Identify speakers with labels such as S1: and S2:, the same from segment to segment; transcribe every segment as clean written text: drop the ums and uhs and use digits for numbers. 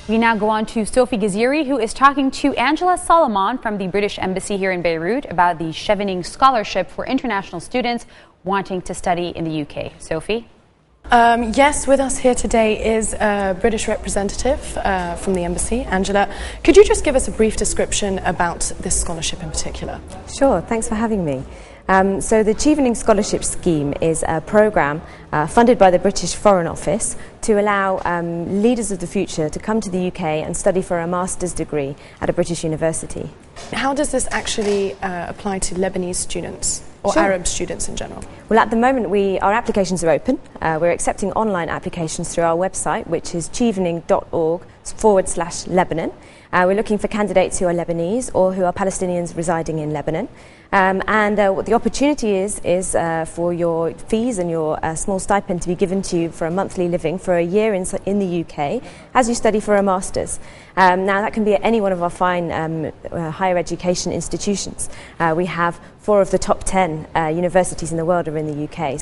S1: We now go on to Sophie Ghaziri, who is talking to Angela Solomon from the British Embassy here in Beirut about the Chevening Scholarship for international students wanting to study in the UK. Sophie?
S2: Yes, with us here today is a British representative from the Embassy. Angela, could you just give us a brief description about this scholarship in particular?
S3: Sure, thanks for having me. So the Chevening Scholaship scheme is a programme funded by the British Foreign Office to allow leaders of the future to come to the UK and study for a master's degree at a British university.
S2: How does this actually apply to Lebanese students or
S3: Sure.
S2: Arab students in general?
S3: Well, at the moment our applications are open. We're accepting online applications through our website, which is chevening.org/Lebanon. We're looking for candidates who are Lebanese or who are Palestinians residing in Lebanon. What the opportunity is for your fees and your small stipend to be given to you for a monthly living for a year in the UK as you study for a master's. Now that can be at any one of our fine higher education institutions. We have 4 of the top 10 universities in the world are in the UK.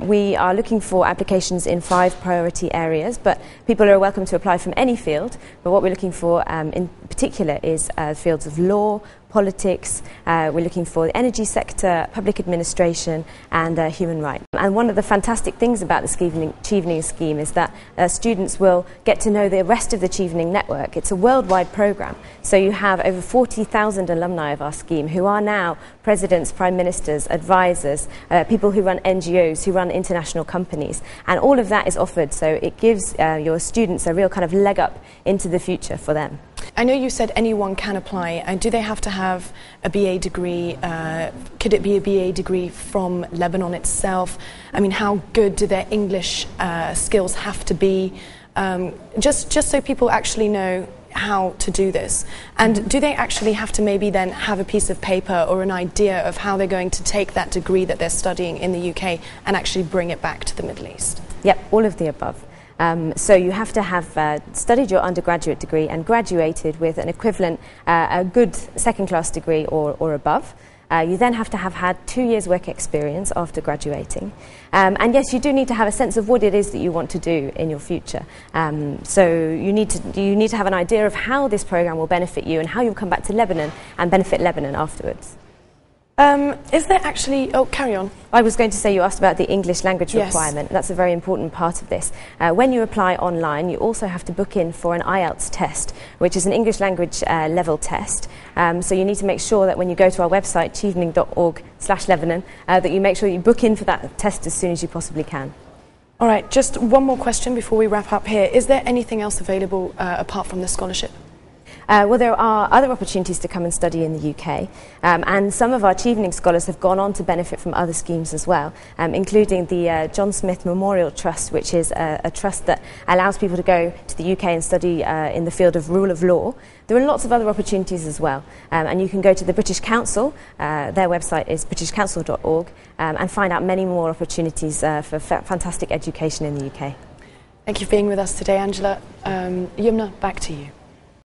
S3: We are looking for applications in 5 priority areas, but people are welcome to apply from any field. But what we're looking for in particular is fields of law, politics, we're looking for the energy sector, public administration and human rights. And one of the fantastic things about the Chevening scheme is that students will get to know the rest of the Chevening network. It's a worldwide programme, so you have over 40,000 alumni of our scheme who are now presidents, prime ministers, advisors, people who run NGOs, who run international companies, and all of that is offered, so it gives your students a real kind of leg up into the future for them.
S2: I know you said anyone can apply. Do they have to have a BA degree? Could it be a BA degree from Lebanon itself? I mean, how good do their English skills have to be? Just so people actually know how to do this. And do they actually have to maybe then have a piece of paper or an idea of how they're going to take that degree that they're studying in the UK and actually bring it back to the Middle East?
S3: Yep, all of the above. So you have to have studied your undergraduate degree and graduated with an equivalent, a good second-class degree or above. You then have to have had 2 years' work experience after graduating. And yes, you do need to have a sense of what it is that you want to do in your future. So you need to have an idea of how this programme will benefit you and how you'll come back to Lebanon and benefit Lebanon afterwards.
S2: Is there actually... Oh, carry on.
S3: I was going to say, you asked about the English language
S2: Yes.
S3: requirement. That's a very important part of this. When you apply online, you also have to book in for an IELTS test, which is an English language level test. So you need to make sure that when you go to our website, chevening.org/Lebanon, that you make sure you book in for that test as soon as you possibly can.
S2: All right, just one more question before we wrap up here. Is there anything else available apart from the scholarship?
S3: Well, there are other opportunities to come and study in the UK, and some of our Chevening scholars have gone on to benefit from other schemes as well, including the John Smith Memorial Trust, which is a trust that allows people to go to the UK and study in the field of rule of law. There are lots of other opportunities as well, and you can go to the British Council, their website is britishcouncil.org, and find out many more opportunities for fantastic education in the UK.
S2: Thank you for being with us today, Angela. Yumna, back to you.